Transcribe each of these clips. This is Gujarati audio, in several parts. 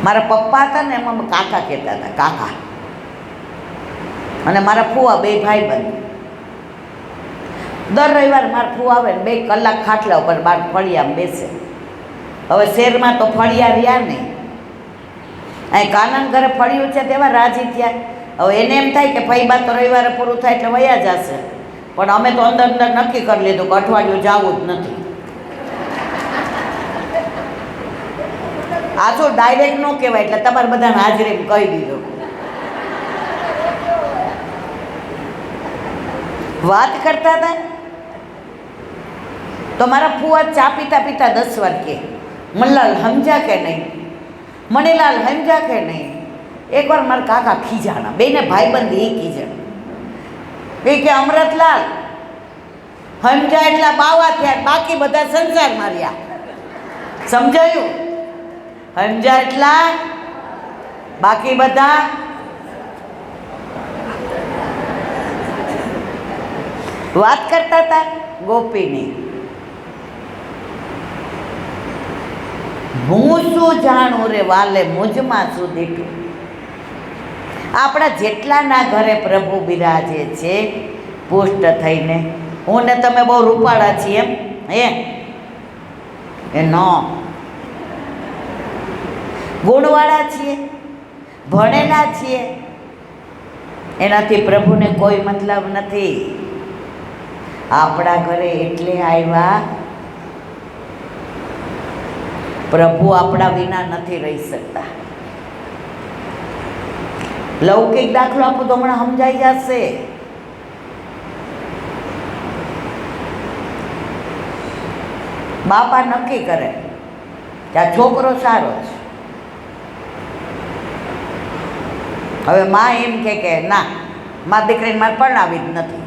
મારા પપ્પા હતા ને એમાં કાકા કહેતા હતા, કાકા. અને મારા ફુવા બે ભાઈબંધ. દર રવિવાર મારા ફુવા આવે ને 2 કલાક ખાટલા ઉપર બહાર ફળિયામાં બેસે. હવે શહેરમાં તો ફળિયા રહ્યા નહીં. અહીં કાનાના ઘરે ફળિયું છે તેવા રાજી થયા. હવે એને એમ થાય કે ફઈબા તો રવિવારે પૂરું થાય એટલે વયા જશે, પણ અમે તો અંદર અંદર નક્કી કરી લીધું કે અઠવાડિયું જવું જ નથી. આ તો ડાયરેક્ટ ન કહેવાય એટલે તમારે બધાને હાજરી કહી દીધું. વાત કરતા હતા તો મારા ફુવા ચા પીતા પીતા 10 વાર કે મનલાલ સમજા કે નહીં, મણીલાલ સમજા કે નહીં. એકવાર મારા કાકા ખીજાણા, બેને ભાઈબંધ એ ખીજાણ. એ કે અમૃતલાલ સમજા એટલા બાવા થયા, બાકી બધા સંસાર માર્યા. સમજાયું? સમજા એટલા બાકી બધા. વાત કરતા હતા ગોપીની. હું શું જાણું રે વાલે મુજમાં શું દીઠું. આપણા જેટલાના ઘરે પ્રભુ બિરાજે છે પુષ્ટ થઈને, હું ને તમે બહુ રૂપાળા છીએ એમ એ ન ગુણવાળા છીએ, ભણેલા છીએ, એનાથી પ્રભુને કોઈ મતલબ નથી. આપણા ઘરે એટલે આવ્યા, પ્રભુ આપણા વિના નથી રહી શકતા. લૌકિક દાખલો આપું તો હમણાં સમજાઈ જશે. બાપા નક્કી કરે કે આ છોકરો સારો છે. હવે માં એમ કે ના, મારી દીકરીને મારે પરણાવી જ નથી,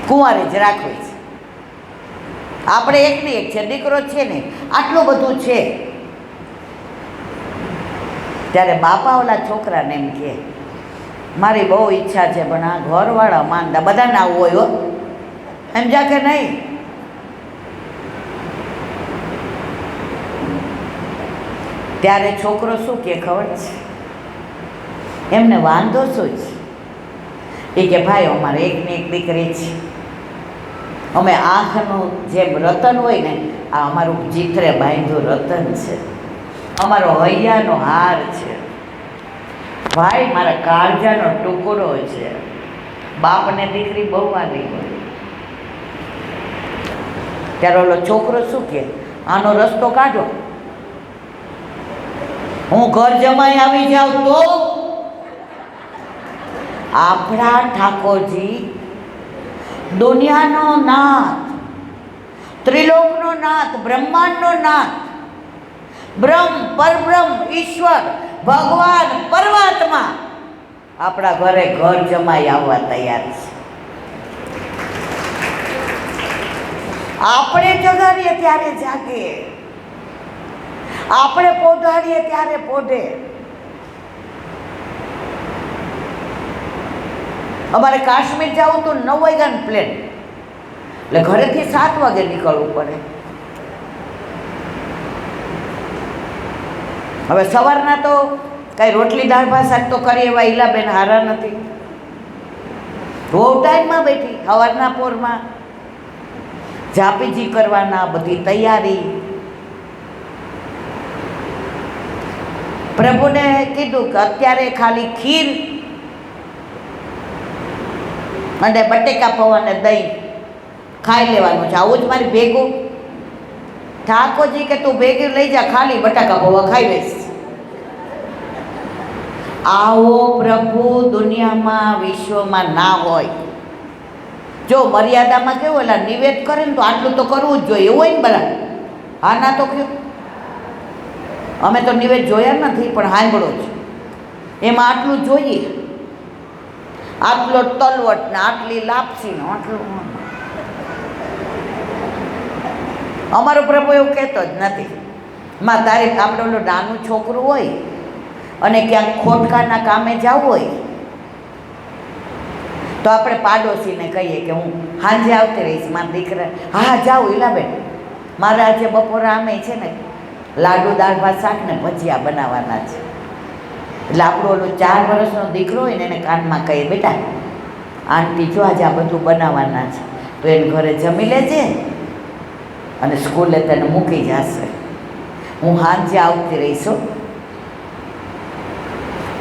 કુંવારી જ રાખવી છે. આપણે એકની એક છે, દીકરો છે ને આટલું બધું છે. ત્યારે બાપા ઓલા છોકરાને એમ કે મારી બહુ ઈચ્છા છે પણ આ ઘરવાળા માનતા, બધાને આવું હોય હો, સમજા કે નહીં? ત્યારે છોકરો શું કે ખબર છે? એમને વાંધો શું છે? એ કે ભાઈ અમારે એકની એક દીકરી છે, અમે આંખનું જેમ રતન હોય ને, આ અમારું ચિત્રે બાંધ્યું રતન છે, અમારો હૈયાનો હાર છે, ભાઈ મારા કાળજાનો ટુકડો છે. બાપને દીકરી બહુ વાલી હોય. ત્યારે ઓલો છોકરો શું કે આનો રસ્તો કાઢો, હું ઘર જમાઈ આવી જાઉં તો. આપણા ઠાકોરજી દુનિયાનો નાથ, ત્રિલોકનો નાથ, બ્રહ્માંડનો નાથ, બ્રહ્મ, પરબ્રહ્મ, ઈશ્વર, ભગવાન, પરમાત્મા આપણા ઘરે ઘર જમાઈ આવવા તૈયાર છે. આપણે જગાડીએ ત્યારે જાગે, આપણે પોઢાડીએ ત્યારે પોઢે. અમારે કાશ્મીર જવું તો 9 વાગ્યાનું પ્લેન, એટલે ઘરેથી 7 વાગે નીકળવું પડે. હવે સવારના તો કઈ રોટલી દાળ ભાત શાક તો કરી એવા ઈલાબેન હારા નથી. બહુ ટાઈમમાં બેઠી, સવારના પોરમાં જાપીજી કરવાના, બધી તૈયારી. પ્રભુને કીધું કે અત્યારે ખાલી ખીર અને બટેકા પૌવા અને દહીં ખાઈ લેવાનું છે. આવું જ મારી ભેગું. ઠાકોરજી કે તું ભેગું લઈ જા, ખાલી બટાકા પૌવા ખાઈ લઈશ. આવો પ્રભુ દુનિયામાં વિશ્વમાં ના હોય. જો મર્યાદામાં કેવું એટલે નિવેદ કરે ને તો આટલું તો કરવું જ જોઈએ, એવું હોય ને બરાબર. હા ના તો કયો, અમે તો નિવેદ જોયા નથી પણ સાંભળો જ, એમાં આટલું જોઈએ, આટલો તલવટ ને આટલી લાપસી ને આટલું. અમારો પ્રભુ એવું કહેતો જ નથી. માં તારે આપણે ઓલું નાનું છોકરું હોય અને ક્યાંક ખોટકાના કામે જવું હોય તો આપણે પાડોશીને કહીએ કે હું સાંજે આવતી રહીશ મારા દીકરા. હા જાઉં ઈલાબેન, મારા આજે બપોરે આમે છે ને લાડુ, દાળ ભાત, શાક ને ભજીયા બનાવવાના છે. એટલે આપણો ઓલો 4 વર્ષનો દીકરો હોય ને એને કાનમાં કહીએ, બેટા આંટી જો આજે આ બધું બનાવવાના છે, તો એને ઘરે જમી લેજે અને સ્કૂલે તને મૂકી જશે. હું સાંજે આવતી રહીશ.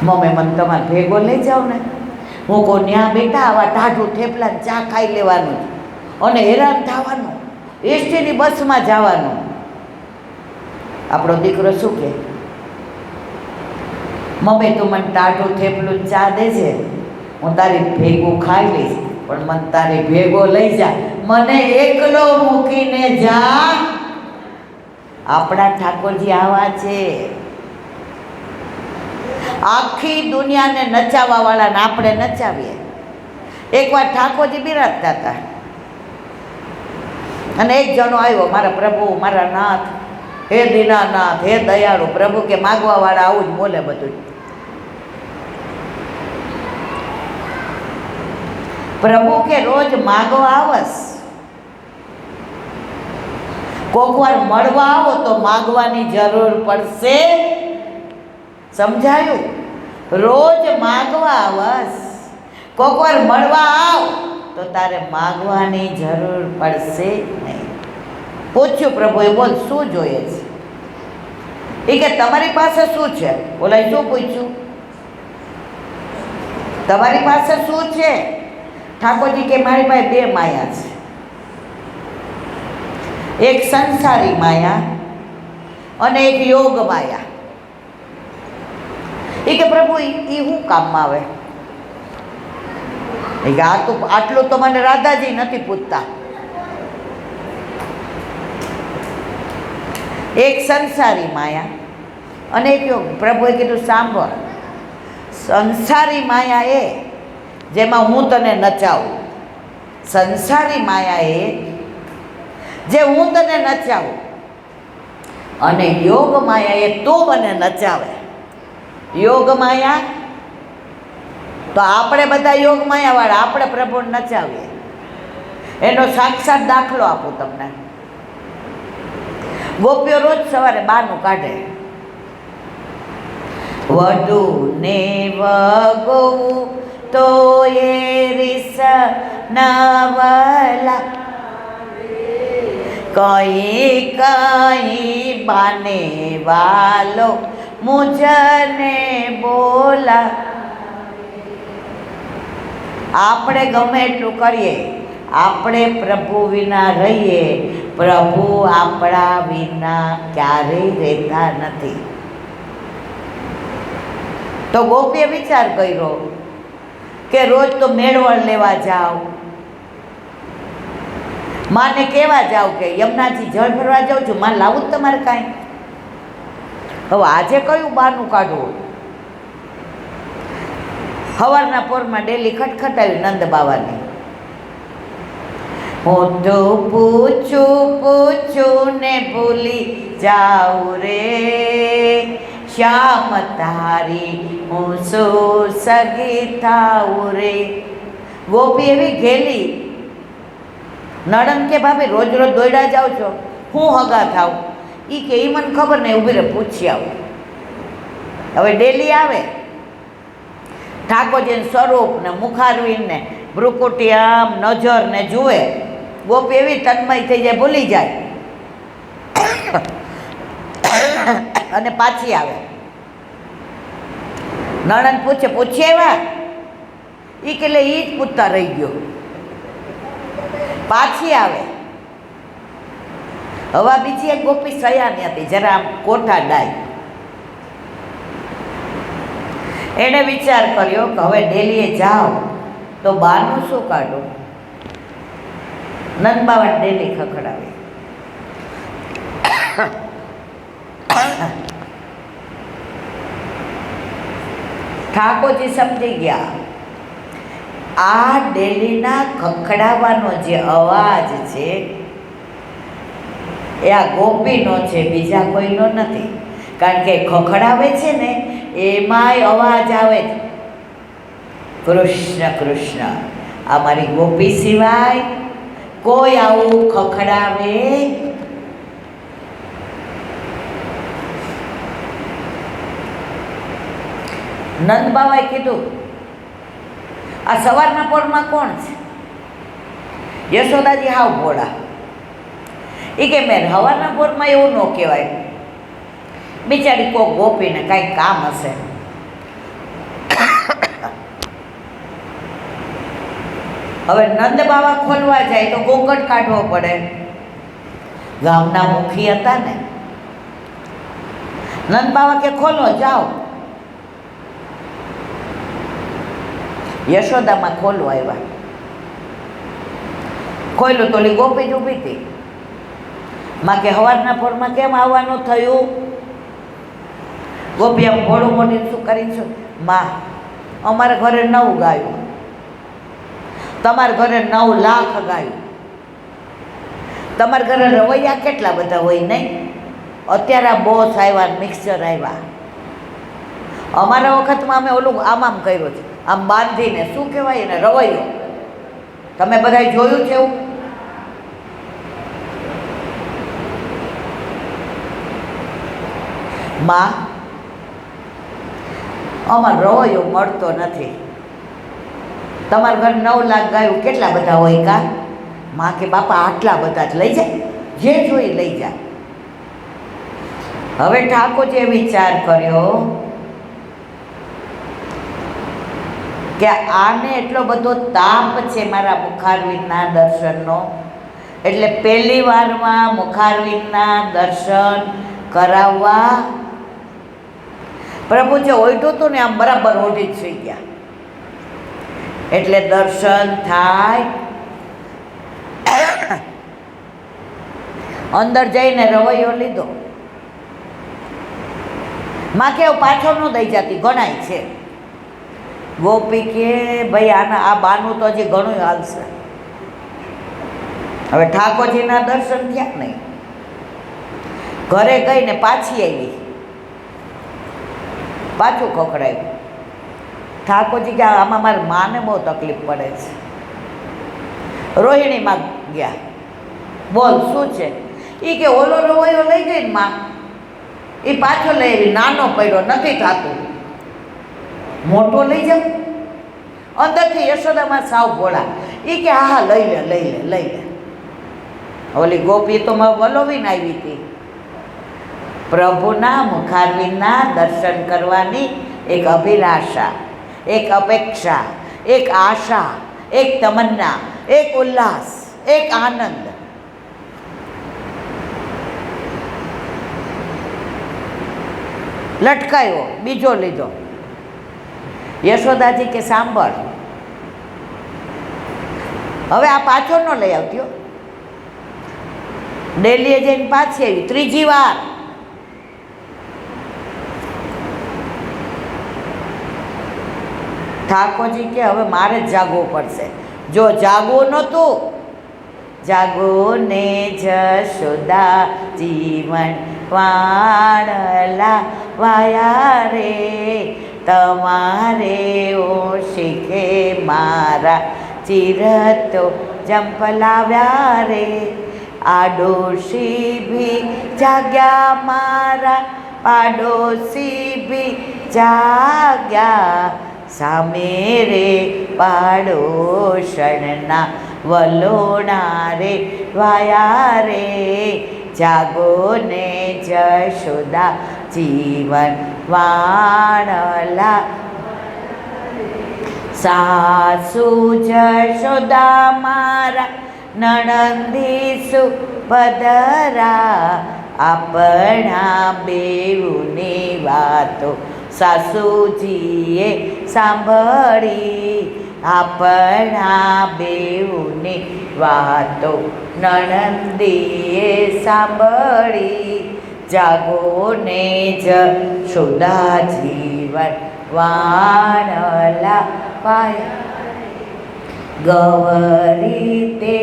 મમ્મી મને તમારે ભેગો લઈ જાઓ ને. હું કહું ત્યાં બેટા આવા ટાઢું થેપલા ચા ખાઈ લેવાનું અને હેરાન થવાનું, એસટીની બસમાં જવાનું. આપણો દીકરો શું કહે, મમ્મી તું મને ટાઢું થેપલું ચા દેજે, હું તારી ભેગું ખાઈ લઈશ, પણ મને તારી ભેગો લઈ જા, મને એકલો મૂકીને જા. આપણા ઠાકોરજી આવા છે. આખી દુનિયાને નચાવવા વાળાને આપણે નચાવીએ. એકવાર ઠાકોરજી બિરાજતા હતા અને એક જણો આવ્યો, મારા પ્રભુ, મારા નાથ, હે દીનાનાથ, હે દયાળુ પ્રભુ, કે માગવા વાળા આવું જ બોલે બધું. પ્રભુ કે રોજ માગવા આવસ, કોક વાર મળવા આવો તો માગવાની જરૂર પડશે. સમજાયું? રોજ માગવા આવસ, કોક વાર મળવા આવ તો તારે માગવાની જરૂર પડશે નહીં. પૂછ્યું પ્રભુએ, બોલ શું જોઈએ છે? એ કે તમારી પાસે શું છે? બોલાય શું પૂછ્યું? તમારી પાસે શું છે? ઠાકોરજી કે મારી પાસે 2 માયા છે, એક સંસારી માયા અને એક યોગ માયા. એ કે પ્રભુ એ શું કામમાં આવે? એ કે આ તો આટલું તો મને રાધાજી નથી પૂછતા. એક સંસારી માયા અને એક યોગ. પ્રભુએ કીધું સાંભળ, સંસારી માયા એ જેમાં હું તને નચાવું, સંસારી માયા એ જે હું તને નચાવું, અને યોગ માયા એ તું મને નચાવે. યોગ માયા તો આપણે બધા યોગ માયા વાળા, આપણે પ્રભુને નચાવીએ. એનો સાક્ષાત દાખલો આપું તમને. ગોપીઓ રોજ સવારે બાનું કાઢે, વડુને વગોવું તો એ રીસ નવલા, કઈ કઈ બાને વાલો મુજને બોલા. આપણે ગમે એટલું કરીએ, આપણે પ્રભુ વિના રહીએ, પ્રભુ આપણા વિના ક્યારેય રહેતા નથી. તો ગોપીએ વિચાર કર્યો કે રોજ તો મેળવણ લેવા જાઓ, માને કહેવા જાઓ કે યમુનાજી જળ ભરવા જાઉં છું, માં લાવું જ તમારે કાંઈ. હવે આજે કયું બહાનું કાઢવું? સવારના પોરમાં ડેલી ખટખટાવી નંદ બાવાની, હું તો પૂછું ને ભૂલી જાઉં રે, શ્યામ તારી હું શું સગી થાઉં રે. ગોપી એવી ઘેલી. નણંદ કે ભાભી રોજ રોજ દોડ્યા જાઓ છો, હું હગા થાઉં? એ કે એ મને ખબર નહીં, ઊભી રહે પૂછી આવું. હવે ડેલી આવે, ઠાકોરજીનું સ્વરૂપ ને મુખારવિંદ ને ભ્રુકુટી આમ નજર ને જુએ. ગોપી એવી તન્મય થઈ જાય, ભૂલી જાય અને પાછી આવે. નણંદ પૂછે, પૂછી આવ્યા? એ કે લે એ જ પૂછતા રહી ગયો. પાછી આવે. હવે બીજી એક ગોપી સયાની હતી, જરા આમ કોઠા ડાય. એણે વિચાર કર્યો કે હવે ડેલીએ જાઓ તો બાનું શું કાઢું? નંદબાવા ડેલી ખખડાવે. ઠાકોરજી સમજી ગયા, આ ડેલીના ખખડાવવાનો જે અવાજ છે એ આ ગોપીનો છે, બીજા કોઈનો નથી. કારણ કે ખખડાવે છે ને એમાંય અવાજ આવે છે, કૃષ્ણ કૃષ્ણ. આ મારી ગોપી સિવાય કોઈ આવું ખખડાવે. નંદ બાબાએ કીધું, આ સવારના પોરમાં કોણ છે? યશોદાજી હાવ ભોળા. એ કે મેં સવારના પોરમાં એવું ન કહેવાય, બિચારી કોક ગોપીને કાંઈક કામ હશે. હવે નંદ બાબા ખોલવા જાય તો ઘોંઘટ કાઢવો પડે. ગામના મુખી હતા ને. નંદ બાબા કે ખોલો, જાઓ. યશોદામાં ખોલવા આવ્યા. ખોલ્યું તો ઓલી ગોપી જ ઊભી હતી. માં કે સવારના પોરમાં કેમ આવવાનું થયું? ગોપી આમ ભોળું મોટી શું કરીશું? માં, અમારા ઘરે 9 ગાયું, તમારા ઘરે 9 લાખ ગાયું, તમારા ઘરે રવૈયા કેટલા બધા હોય નહીં? અત્યારે આ બોસ આવ્યા, મિક્સચર આવ્યા. અમારા વખતમાં અમે ઓલું આમ કર્યું છે, આમ બાંધીને, શું કહેવાય એને, રવૈયો. તમે બધાય જોયું છે એવું? માં, અમાર રવૈયો મળતો નથી. તમારા ઘર 9 લાખ ગાયું કેટલા બધા હોય કા? માં કે બાપા આટલા બધા જ લઈ જાય, જે જોઈ લઈ જાય. હવે ઠાકોરજીએ વિચાર કર્યો કે આને એટલો બધો તાપ છે મારા મુખારવિંદના દર્શનનો, એટલે પહેલી વારમાં મુખારવિંદના દર્શન કરાવવા. પ્રભુ જે ઓઢ્યું હતું ને આમ બરાબર ઓઢી જ થઈ ગયા, એટલે દર્શન થાય. અંદર જઈને રવૈયો લીધો. માં કે પાછો ન દઈ જતી, ગણાય છે. ગોપી કે ભાઈ આના આ બાનું તો હજી ઘણું હાલશે. હવે ઠાકોરજીના દર્શન થયા નહીં. ઘરે ગઈને પાછી આવી, પાછું ખખડાયું. ઠાકોરજી કે આમાં મારી માને બહુ તકલીફ પડે છે. રોહિણીમાં ગયા, બોલ શું છે? એ કે ઓલો રવૈયો લઈ ગઈ ને માં, એ પાછો લઈ આવી, નાનો પડ્યો નથી થતું, મોટો લઈ જાવ. અંદરથી યશોદામાં સાવ ભોળા. એ કે હા લઈ લે લઈ લે લઈ લે. ઓલી ગોપી તો વલોવીને આવી હતી. પ્રભુના મુખારવિંદના દર્શન કરવાની એક અભિલાષા, એક અપેક્ષા, એક આશા, એક તમન્ના, એક ઉલ્લાસ, એક આનંદ. લટકાયો, બીજો લીધો. યશોદાજી કે સાંભળ, હવે આ પાછો ન લઈ આવતી. ડેલીએ જઈને પાછી આવી, ત્રીજી વાર. ઠાકોરજી કે હવે મારે જ જાગવું પડશે. જો જાગવું નહોતું, જાગો ને જશોદા જીવન વાળલા વાયા રે, તમારે ઓ શીખે મારા ચિરતો જંપલાવ્યા રે. આડોશી ભી જાગ્યા મારા, પાડોશી ભી જાગ્યા, સામે રે પાડોશણના વલોણા રે વાયા રે. જાગો ને જશોદા જીવન વાળલા. સાસુ જશોદા મારા નણંદીસુ પધરા, આપણા બેઉની વાતો સાસુજીએ સાંભળી. આપણા બેઉની વાતો નણંદીએ સાંભળી. જાગો ને જશોદા જીવન વાળલા પાયા. ગવરી તે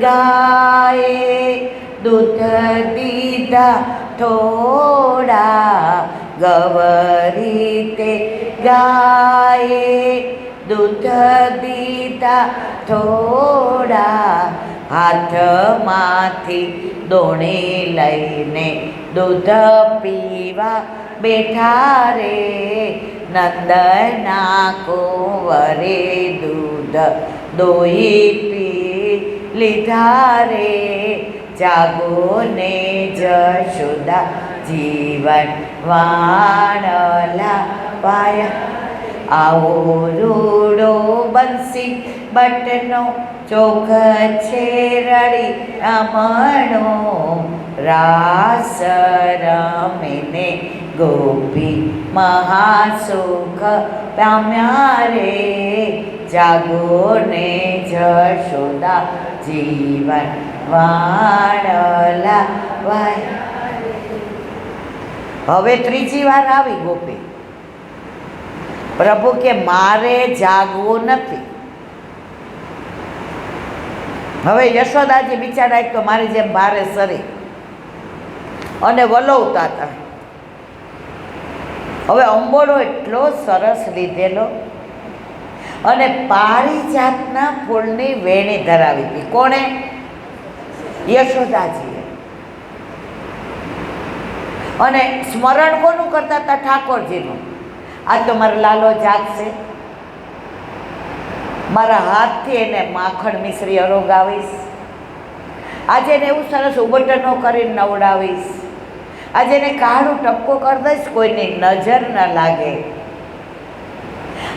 ગાયે દૂધ દીધા થોડા, ગવરી તે ગાયે દૂધ દીધા થોડા. હાથમાંથી દોણી લઈને દૂધ પીવા બેઠા રે. નંદના કુંવરે દૂધ દોહી પી લીધા રે, જાગો ને જશોદા જીવન વાણલા પાયા, આવો રૂડો બંસી બટનો ચોખ છે રડી રમણો, રાસ રમીને ગોપી મહાસુખ પામ્યા રે, જાગો ને જશોદા જીવન વાણલા વાય. હવે ત્રીજી વાર આવી ગોપી. પ્રભુ કે મારે જાગવું નથી. હવે યશોદાજી બિચારા એક તો મારી જેમ ભારે સરી અને વલોવતા હતા. હવે અંબોડો એટલો સરસ લીધેલો અને પારિજાતના ફૂલની વેણી ધરાવી હતી. કોણે? યશોદાજીએ. અને સ્મરણ કોનું કરતા હતા? ઠાકોરજીનું. આજ તો મારો લાલો જાગશે, મારા હાથથી એને માખણ મિશ્રી અરોગાવીશ, આજે એને એવું સરસ ઉબટનો કરીને નવડાવીશ, આજે એને કાળું ટપકો કરી દઈશ, કોઈની નજર ન લાગે.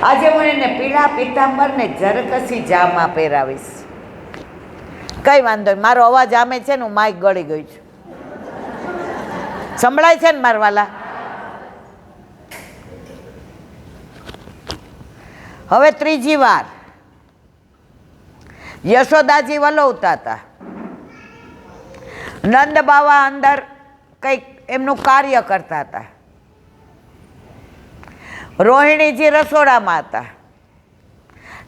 આજે હું એને પીળા પિતાંબરને જરકસી જામા પહેરાવીશ. કઈ વાંધો નહીં, મારો અવાજ આમે છે ને, હું માઇક ગળી ગઈ છું. સંભળાય છે ને મારા વાલા? હવે ત્રીજી વાર યશોદાજી વલોવતા હતા. નંદ બાવા અંદર કંઈક એમનું કાર્ય કરતા હતા. રોહિણીજી રસોડામાં હતા.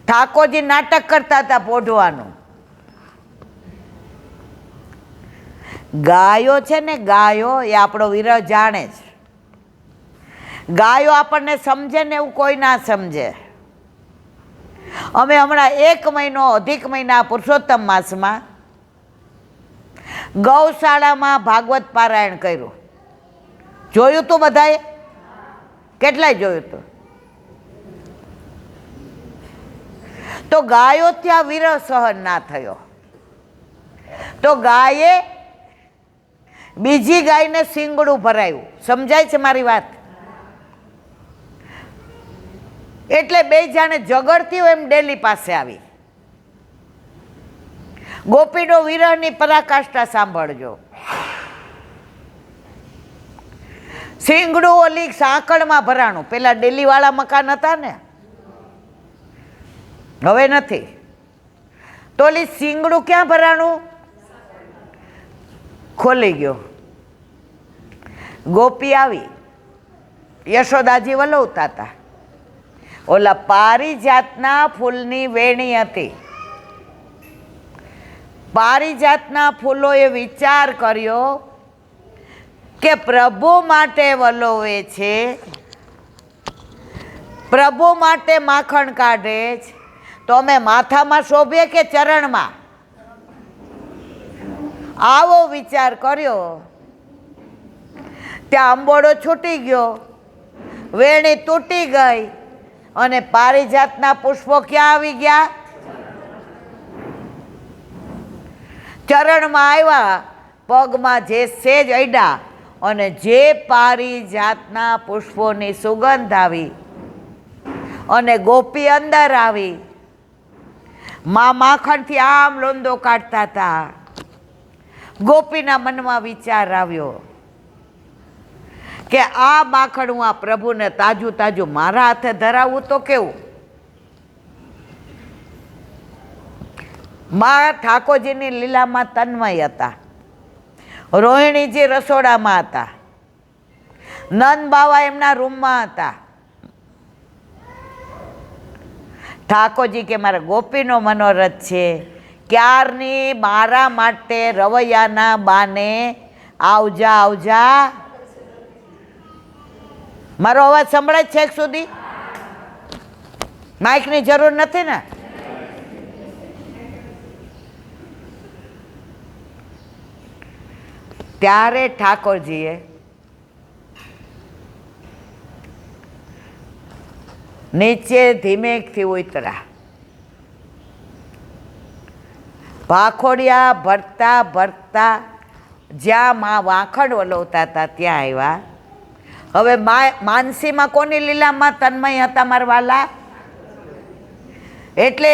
ઠાકોરજી નાટક કરતા હતા પોઢવાનું. ગાયો છે ને, ગાયો એ આપણો વિરહ જાણે છે. ગાયો આપણને સમજે ને એવું કોઈ ના સમજે. અમે હમણાં 1 મહિનો અધિક મહિના પુરુષોત્તમ માસમાં ગૌશાળામાં ભાગવત પારાયણ કર્યું. જોયું તું બધાએ? કેટલાય જોયું તું? તો ગાયો ત્યાં વિરહ સહન ના થયો તો ગાયે બીજી ગાયને શિંગડું ભરાયું. સમજાય છે મારી વાત? એટલે બે જાણે ઝઘડતી હોય એમ ડેલી પાસે આવી. ગોપીનો વિરહની પરાકાષ્ઠા સાંભળજો. શિંગડું ઓલી સાંકળમાં ભરાણું. પેલા ડેલી વાળા મકાન હતા ને, હવે નથી. તો ઓલી શિંગડું ક્યાં ભરાણું? ખોલી ગયો. ગોપી આવી, યશોદાજી વલોવતા હતા. ઓલા પારિજાતના ફૂલની વેણી હતી. પારિજાતના ફૂલોએ વિચાર કર્યો કે પ્રભુ માટે વલોવે છે, પ્રભુ માટે માખણ કાઢે છે, તો અમે માથામાં શોભીએ કે ચરણમાં? આવો વિચાર કર્યો. ત્યાં અંબોડો છૂટી ગયો, વેણી તૂટી ગઈ અને પારિજાતના પુષ્પો ક્યાં આવી ગયા? ચરણમાં આવ્યા. પગમાં જે સેજ અડ્યા અને જે પારિજાતના પુષ્પોની સુગંધ આવી અને ગોપી અંદર આવી. મા માખણથી આમ લોંદો કાઢતા હતા. ગોપીના મનમાં વિચાર આવ્યો કે આ માખણ હું આ પ્રભુને તાજું તાજું મારા હાથે ધરાવવું તો કેવું? મા ઠાકોરજીની લીલામાં તન્મય હતા. રોહિણીજી રસોડામાં હતા. નંદ બાવા એમના રૂમમાં હતા. ઠાકોરજી કે મારા ગોપીનો મનોરથ છે, ક્યારની મારા માટે રવૈયાના બાને આવજા આવજા. મારો અવાજ સંભળાય છેક સુધી? માઇકની જરૂર નથી ને? ત્યારે ઠાકોરજીએ નીચે ધીમેકથી ઉતરા. ભાખોડિયા ભરતા ભરતા જ્યાં માં વાંખડ વલોવતા હતા ત્યાં આવ્યા. હવે માનસીમાં કોની લીલામાં તન્મય હતા મારા વાલા? એટલે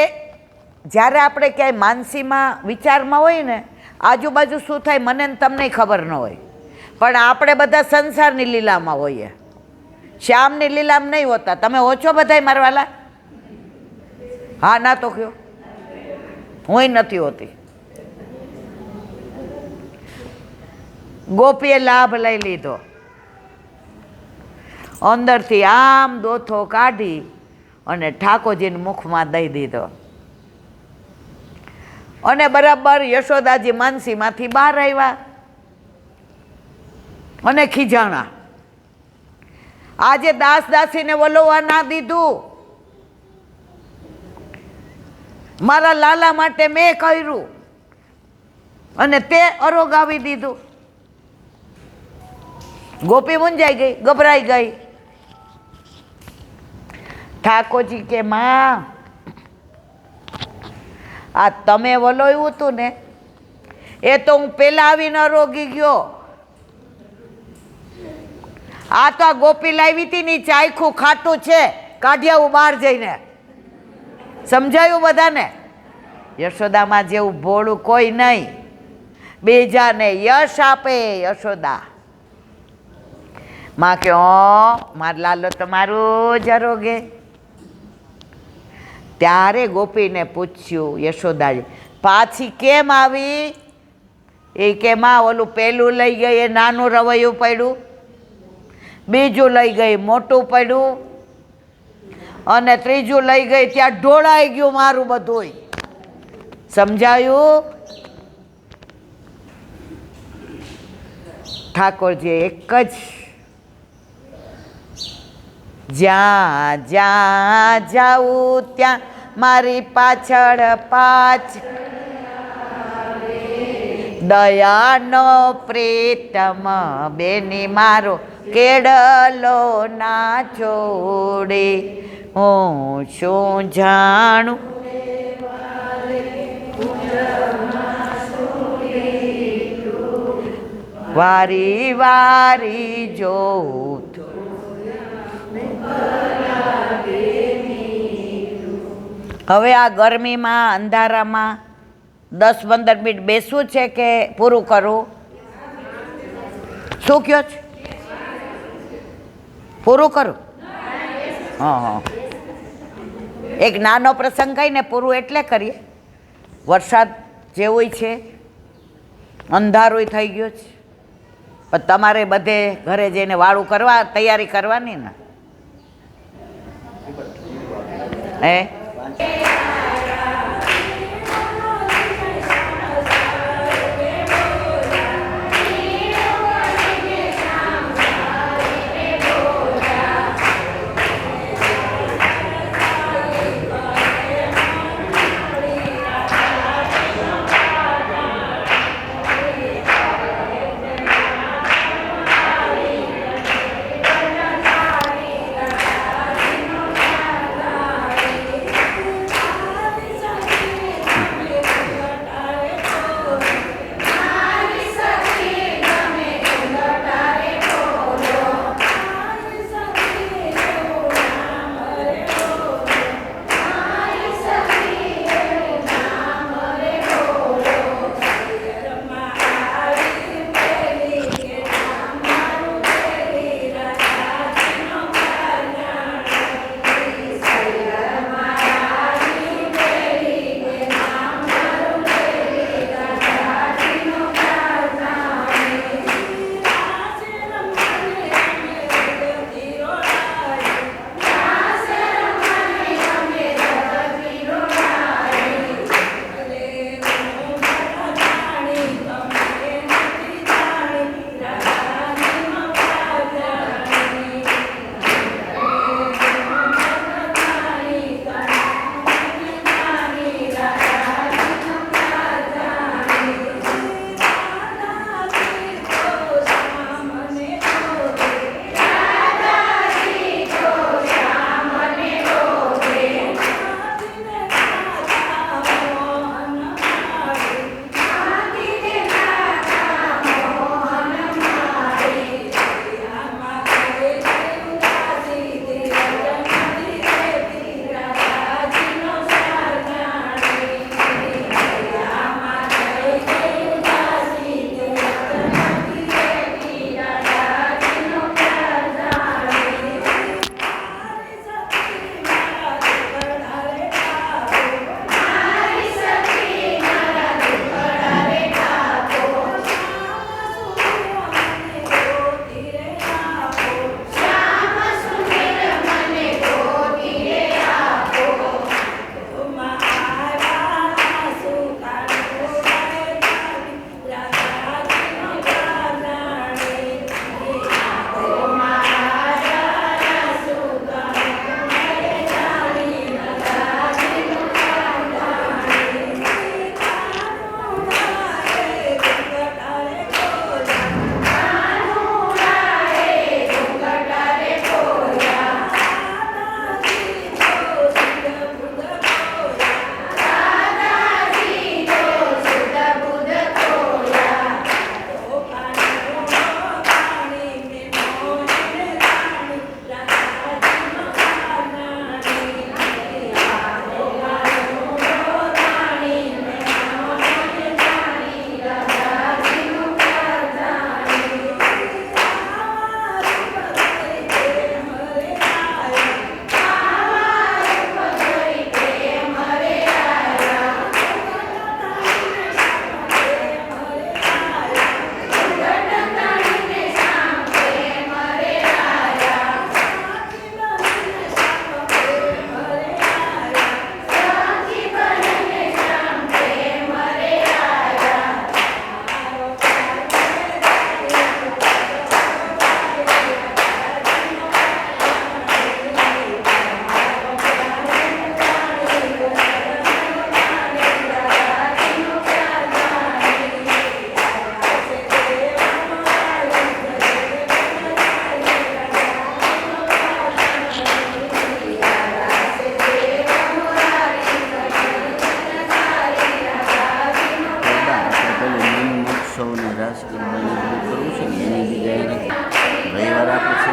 જ્યારે આપણે ક્યાંય માનસીમાં વિચારમાં હોય ને, આજુબાજુ શું થાય મને ને તમને ખબર ન હોય, પણ આપણે બધા સંસારની લીલામાં હોઈએ, શ્યામની લીલામાં નહીં હોતા. તમે ઓછો બધાય મારા વાલા? હા ના તો કયો, હું નથી હોતી. ગોપીએ લાભ લઈ લીધો, અંદરથી આમ દોથો કાઢી અને ઠાકોરજીને મુખમાં દઈ દીધો. અને બરાબર યશોદાજી માનસીમાંથી બહાર આવ્યા અને ખીજાણા. આજે દાસ દાસીને વલોવા ના દીધું, મારા લાલા માટે મેં કર્યું અને તે અરોગાવી દીધું. ગોપી મૂંઝાઈ ગઈ, ગભરાઈ ગઈ. ઠાકોરજી કે માં, આ તમે વલોયું હતું ને, એ તો હું પેલા આવીને અરોગી ગયો. આ તો આ ગોપી લાવી હતી ને, ચાયખું ખાટું છે, કાઢી આવું બહાર જઈને. સમજાયું બધાને? યશોદામાં જેવું ભોળું કોઈ નહીં, બીજાને યશ આપે યશોદા. માં કે માર લાલો તમારું જ અરોગે. ત્યારે ગોપીને પૂછ્યું યશોદાએ, પાછી કેમ આવી? એ કે માં ઓલું પેલું લઈ ગઈ એ નાનું રવૈયું પડ્યું, બીજું લઈ ગઈ મોટું પડ્યું, અને ત્રીજું લઈ ગઈ ત્યાં ઢોળાઈ ગયું મારું બધું. સમજાયું? ઠાકોરજી એક જ, જ્યાં જ્યાં જાઉં ત્યાં મારી પાછળ દયાનો પ્રીતમ બેની મારો કેડલો ના છોડે. હું શું જાણું વારી વારી જોઉં. હવે આ ગરમીમાં અંધારામાં 10-15 મિનિટ બેસવું છે કે પૂરું કરવું? શું કહો છો? પૂરું કરું? હા, એક નાનો પ્રસંગ કહીને પૂરું એટલે કરીએ. વરસાદ જેવું છે, અંધારું થઈ ગયું છે, પણ તમારે બધે ઘરે જઈને વાળું કરવા તૈયારી કરવાની ને. હે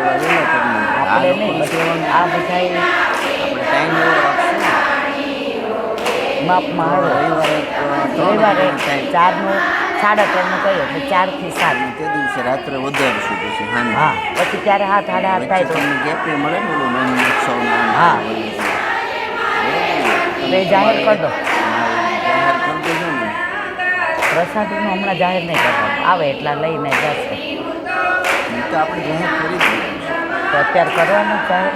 કરવા વેલા કરી આપણે નહીં બધું આ બધા આપણે ટાઈમ એવો રાખશું માપમાં હાલો રવિવારે રવિવારે 4નું 3:30નું કહ્યું એટલે 4 થી 7 તે દિવસે રાત્રે વધારશું પછી હા પછી ત્યારે 7 8:30 થાય તો ગેપે મળે ને ઓલું નોન ઉત્સવના હા. તો એ જાહેર કરી દો જાહેર કરી દેજો ને પ્રસાદીનું હમણાં જાહેર નહીં કરવાનું આવે એટલા લઈને જશે નહીં તો આપણે જાહેર કરી દઈશું તો અત્યારે કરવાનું જાહેર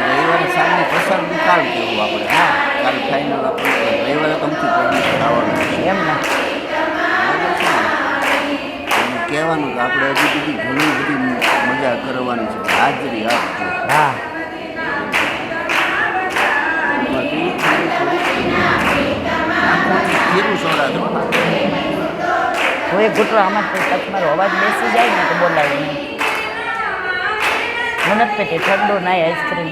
રવિવારે સાંજે પ્રસાદ કાલ કહેવું આપણે હા કાલ ફાઇનલ આપણે રવિવારે તમથી પરમિશન આવવાનું છે એમ ને બરાબર છે ને અને કહેવાનું કે આપણે હજી બીજી ઘણી બધી મજા કરવાની છે હાજરી આપજો હા ખીરું સોડા છો હું એક ઘૂંટડો આમાં જ તમારો અવાજ બેસી જાય ને તો બોલાય નહીં હું નથી પેટી ઠંડુ નહીં આઈસ્ક્રીમ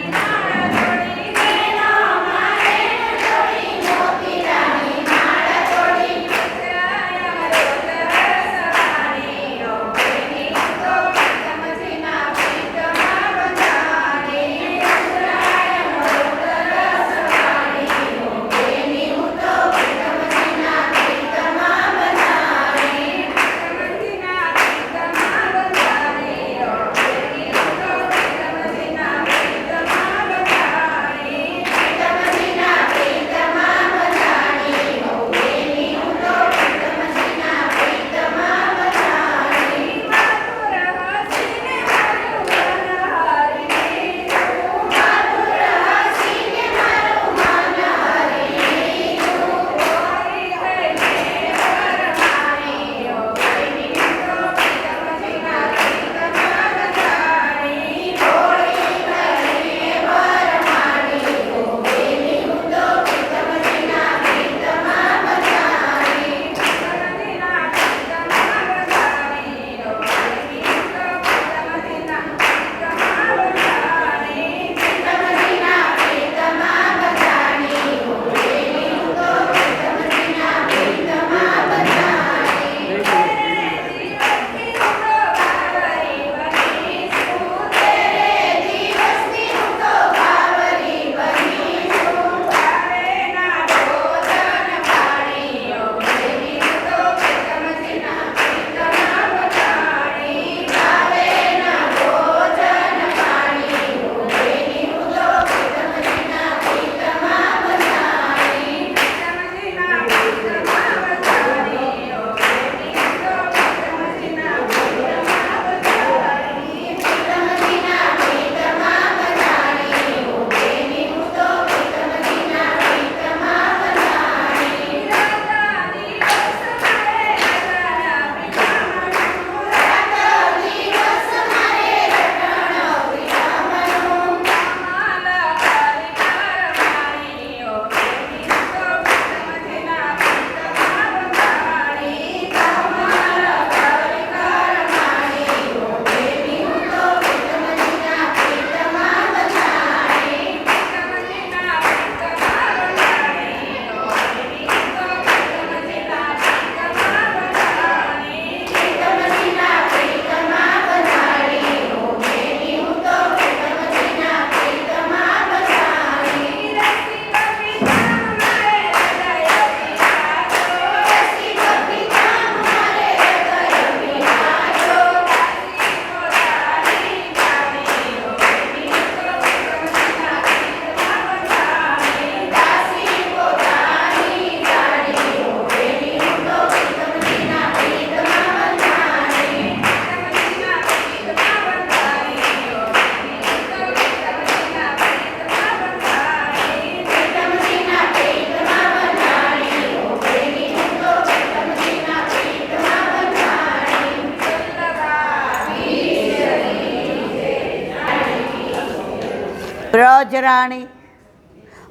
બ્રજરાણી,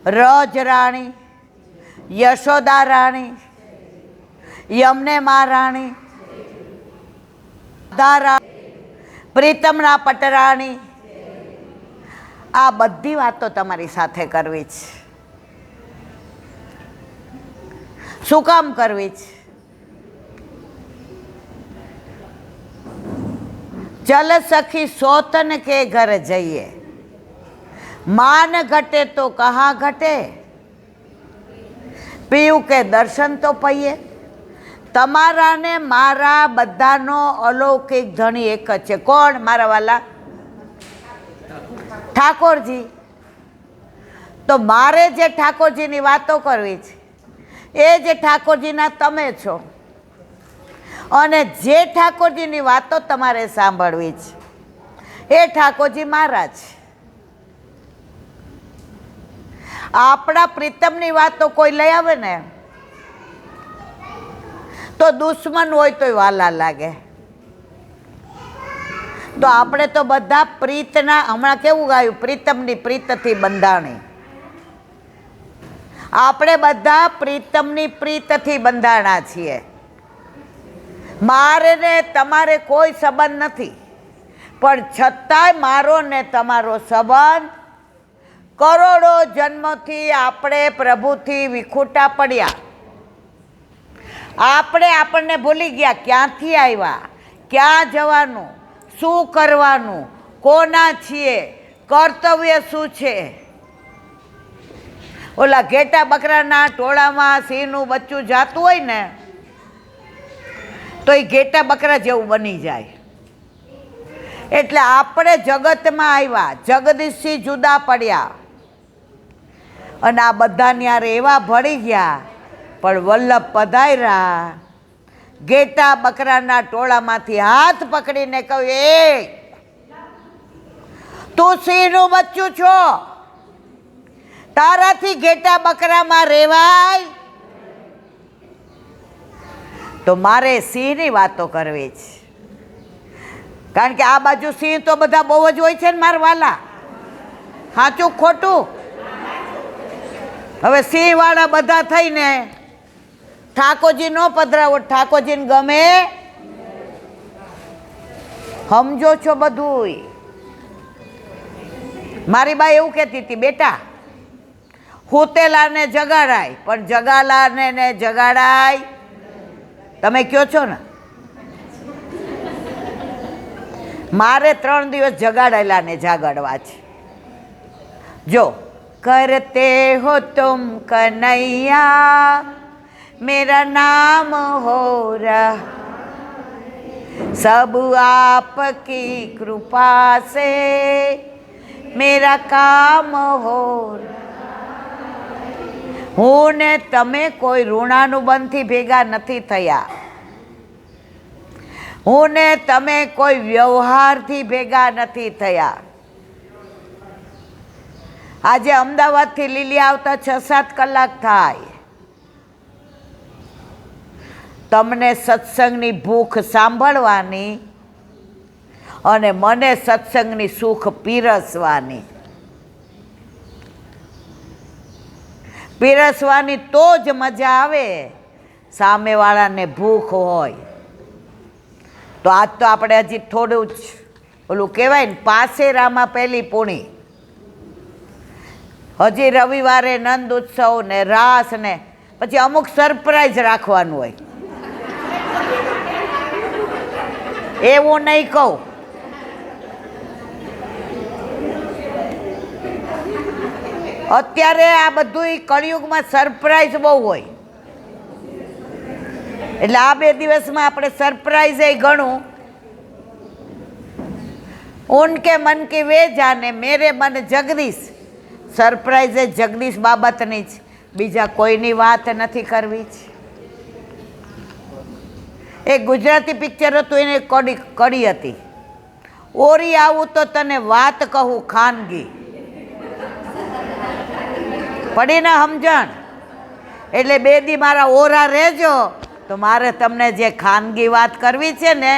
રજરાણી, યશોદા રાણી, યમને મહારાણી, પ્રીતમના પટરાણી, આ બધી વાતો તમારી સાથે કરવી છે. શું કામ કરવી છે? चल सखी सोतन के घर जइए, मान घटे तो कहाँ घटे, पीयू के दर्शन तो पઈએ। તમારા ને મારા બધાનો અલૌકિક ધણી એક જ છે. કોણ? મારા વાલા ઠાકોરજી. તો મારે જે ઠાકોરજીની વાતો કરવી છે એ જે ઠાકોરજીના તમે છો, અને જે ઠાકોરજીની વાતો તમારે સાંભળવી છે એ ઠાકોરજી મારા છે. આપણા પ્રીતમની વાતો કોઈ લઈ આવે ને તો દુશ્મન હોય તોય વાલા લાગે. તો આપણે તો બધા પ્રીતના, હમણાં કેવું ગાયું, પ્રીતમની પ્રીતથી બંધાણી. આપણે બધા પ્રીતમની પ્રીતથી બંધાણા છીએ. મારે ને તમારે કોઈ સંબંધ નથી, પણ છતાંય મારો ને તમારો સંબંધ કરોડો જન્મથી આપણે પ્રભુથી વિખૂટા પડ્યા. આપણને ભૂલી ગયા ક્યાંથી આવ્યા, ક્યાં જવાનું, શું કરવાનું, કોના છીએ, કર્તવ્ય શું છે. ઓલા ઘેટા બકરાના ટોળામાં સિંહનું બચ્ચું જાતું હોય ને તો એ ઘેટા બકરા જેવું બની જાય. એટલે આપણે જગતમાં આવ્યા, જગદીશથી જુદા પડ્યા, અને આ બધા ન્યારે એવા ભળી ગયા. પણ વલ્લભ પધાર્યા, ઘેટા બકરાના ટોળામાંથી હાથ પકડીને કહ્યું, એ તું સિંહનું બચ્ચું છો, તારાથી ઘેટા બકરામાં રેવાય? તો મારે સિંહની વાતો કરવી છે, કારણ કે આ બાજુ સિંહ તો બધા બહુ જ હોય છે ને મારા વાલા. સાચું ખોટું? હવે સિંહ વાળા બધા થઈને ઠાકોરજી નો પધરાવો, ઠાકોરજીને ગમે? સમજો છો બધું? મારી બા એવું કહેતી હતી, બેટા હુતેલાને જગાડાય પણ જગાલાને ને જગાડાય. તમે કયો છો ને? મારે 3 દિવસ જગાડેલાને જાગડવા છે. જો करते हो तुम कन्हैया, मेरा नाम हो रहा, सब आपकी कृपा से मेरा काम हो रहा. હું ને તમે કોઈ ઋણાનુબંધથી ભેગા નથી થયા, હું ને તમે કોઈ વ્યવહારથી ભેગા નથી થયા. આજે અમદાવાદથી લીલી આવતા 6-7 કલાક થાય. તમને સત્સંગની ભૂખ સાંભળવાની અને મને સત્સંગની સુખ પીરસવાની. પીરસવાની તો જ મજા આવે સામેવાળાને ભૂખ હોય. તો આજ તો આપણે હજી થોડું જ ઓલું કહેવાય ને, પાસેરામાં પહેલી પૂણી. હજી રવિવારે નંદ ઉત્સવ ને રાસ ને પછી અમુક સરપ્રાઈઝ રાખવાનું હોય. એવું નહીં કહું, અત્યારે આ બધું કળિયુગમાં સરપ્રાઈઝ બહુ હોય. એટલે આ 2 દિવસમાં આપણે સરપ્રાઈઝ એ ઘણું. ઉનકે મન કી વે જાને, મેરે મન જગદીશ. સરપ્રાઈઝ એ જગદીશ બાબતની જ, બીજા કોઈની વાત નથી કરવી જ. એક ગુજરાતી પિક્ચર હતું, એને કડી હતી, ઓરી આવું તો તને વાત કહું ખાનગી. પડીને સમજણ? એટલે 2 દી મારા ઓરા રહેજો, તો મારે તમને જે ખાનગી વાત કરવી છે ને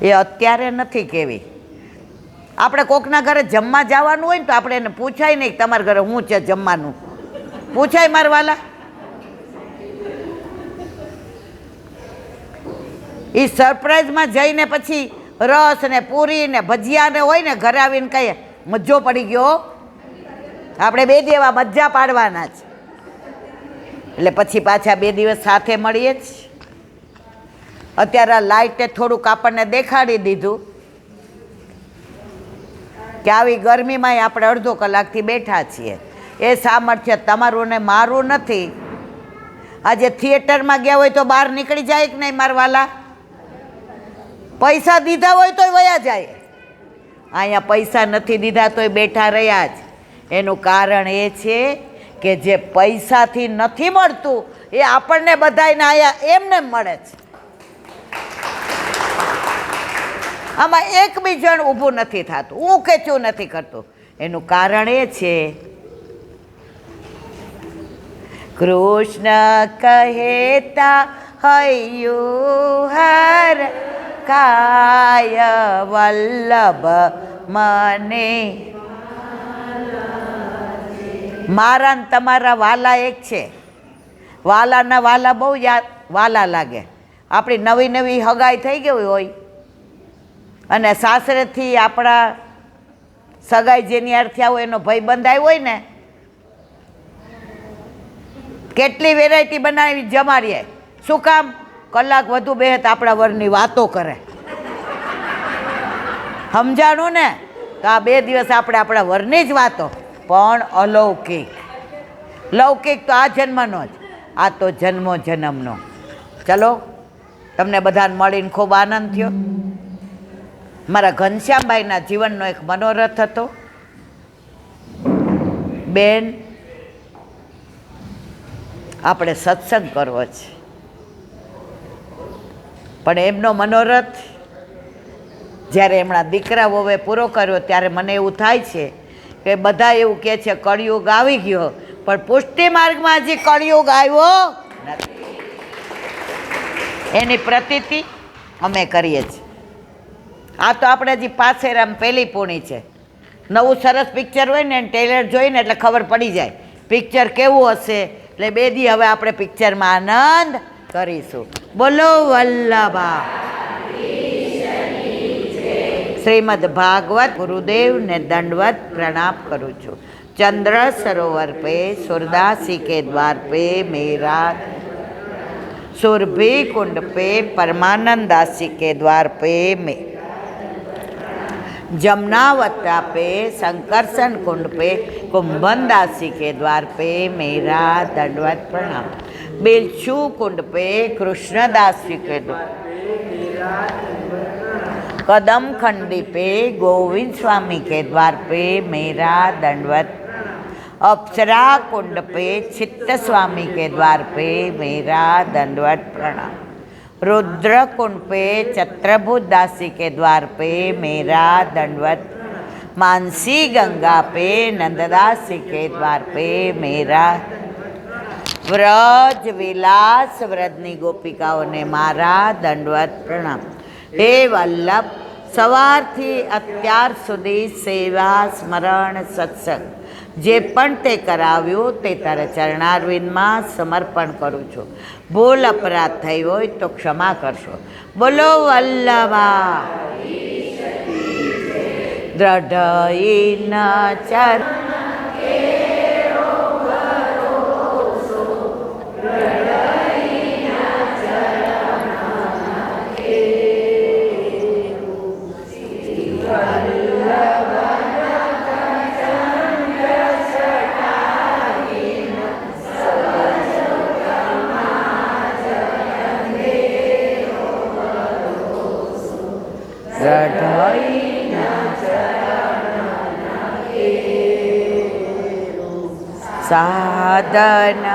એ અત્યારે નથી કહેવી. આપણે કોકના ઘરે જમવા જવાનું હોય ને તો આપણે એને પૂછાય નહીં તમારા ઘરે શું છે જમવાનું, પૂછાય મારા વાલા? એ સરપ્રાઈઝમાં જઈને પછી રસ ને પૂરી ને ભજીયા ને હોય ને, ઘરે આવીને કહીએ મજો પડી ગયો. આપણે 2 દી એવા મજા પાડવાના છે. એટલે પછી પાછા 2 દિવસ સાથે મળીએ જ. અત્યારે આ લાઇટે થોડુંક આપણને દેખાડી દીધું કે આવી ગરમીમાંય આપણે અડધો કલાકથી બેઠા છીએ. એ સામર્થ્ય તમારું ને મારું નથી. આજે થિયેટરમાં ગયા હોય તો બહાર નીકળી જાય કે નહીં મારવાલા? પૈસા દીધા હોય તોય વયા જાય. અહીંયા પૈસા નથી દીધા તોય બેઠા રહ્યા જ. એનું કારણ એ છે કે જે પૈસાથી નથી મળતું એ આપણને બધાને અહીંયા એમને મળે છે. આમાં એક બી જણ ઊભું નથી થતું, હું ખેંચું નથી કરતું. એનું કારણ એ છે કૃષ્ણ કહેતા હૈયું હર કાય વલ્લભ મને. મારા ને તમારા વાલા એક છે. વાલાના વાલા બહુ યાદ વાલા લાગે. આપણી નવી નવી હગાઈ થઈ ગઈ હોય અને સાસરેથી આપણા સગાઈ જેની હારે થયા હોય એનો ભાઈબંધ આવ્યો હોય ને, કેટલી વેરાયટી બનાવી જમાડીએ. શું કામ? કલાક વધુ બેહત આપણા વરની વાતો કરે. સમજાણું ને? તો આ 2 દિવસ આપણે આપણા વરની જ વાતો, પણ અલૌકિક. લૌકિક તો આ જન્મનો જ, આ તો જન્મો જન્મનો. ચલો, તમને બધાને મળીને ખૂબ આનંદ થયો. મારા ઘનશ્યામભાઈના જીવનનો એક મનોરથ હતો. બેન, આપણે સત્સંગ કરવો છે, પણ એમનો મનોરથ જ્યારે એમના દીકરા વહુએ પૂરો કર્યો ત્યારે મને એવું થાય છે કે બધા એવું કહે છે કળિયુગ આવી ગયો, પણ પુષ્ટિ માર્ગમાં હજી કળિયુગ આવ્યો નથી. એની પ્રતીતિ અમે કરીએ છીએ. આ તો આપણે હજી પાછેરામ પહેલી પૂણી છે. નવું સરસ પિક્ચર હોય ને ટ્રેલર જોઈને એટલે ખબર પડી જાય પિક્ચર કેવું હશે. એટલે 2 દી હવે આપણે પિક્ચરમાં આનંદ કરીશું. બોલો વલ્લભા. શ્રીમદ ભાગવત ગુરુદેવને દંડવત પ્રણામ કરું છું. चंद्र सरोवर पे सुरदासी के द्वार पे मेरा, सुरभि कुंड पे परमानंद दासी के द्वार पे मैं, जमुनावता पे संकर्षण कुंड पे कुंभन दासी के द्वार पे मेरा दंडवत प्रणाम, बिलछू कुंड पे कृष्णदास जी के द्वार, कदम खंडी पे गोविंद स्वामी के द्वार पे मेरा दंडवत, अप्सरा कुंड पे चित्त स्वामी के द्वार पे मेरा दंडवत प्रणाम, रुद्र कुंड पे छत्रभुज दासी के द्वार पे मेरा दंडवत, मानसी गंगा पे नंददासी के द्वार पे मेरा, व्रज विलास व्रजनी गोपिकाओं ने मारा दंडवत प्रणाम. हे वल्लभ, સવારથી અત્યાર સુધી સેવા સ્મરણ સત્સંગ જે પણ તે કરાવ્યું તે તારા ચરણારવિંદમાં સમર્પણ કરું છું. ભૂલ અપરાધ થઈ હોય તો ક્ષમા કરશો. બોલો વલ્લભા. દ્રઢ ચર સાધન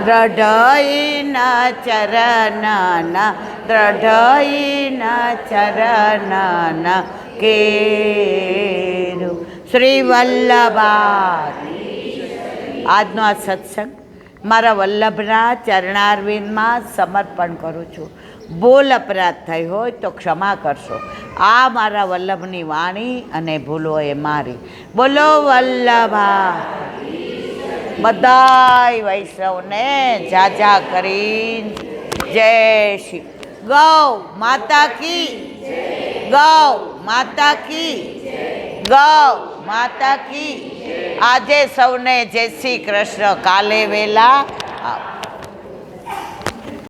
દ્રઢઈના ચરણના, દ્રઢઈના ચરણના કેરું શ્રી વલ્લભા. આજનો આ સત્સંગ મારા વલ્લભના ચરણારવિંદમાં સમર્પણ કરું છું. ભૂલ અપરાધ થઈ હોય તો ક્ષમા કરશો. આ મારા વલ્લભની વાણી અને ભૂલો એ મારી. બોલો વલ્લભા. બધાય વૈષ્ણવને જાજા કરીને જય શ્રી ગૌ માતા કી, ગૌ માતા કી, ગૌ માતા કી. આજે સૌને જય શ્રી કૃષ્ણ. કાલે વેલા આવો.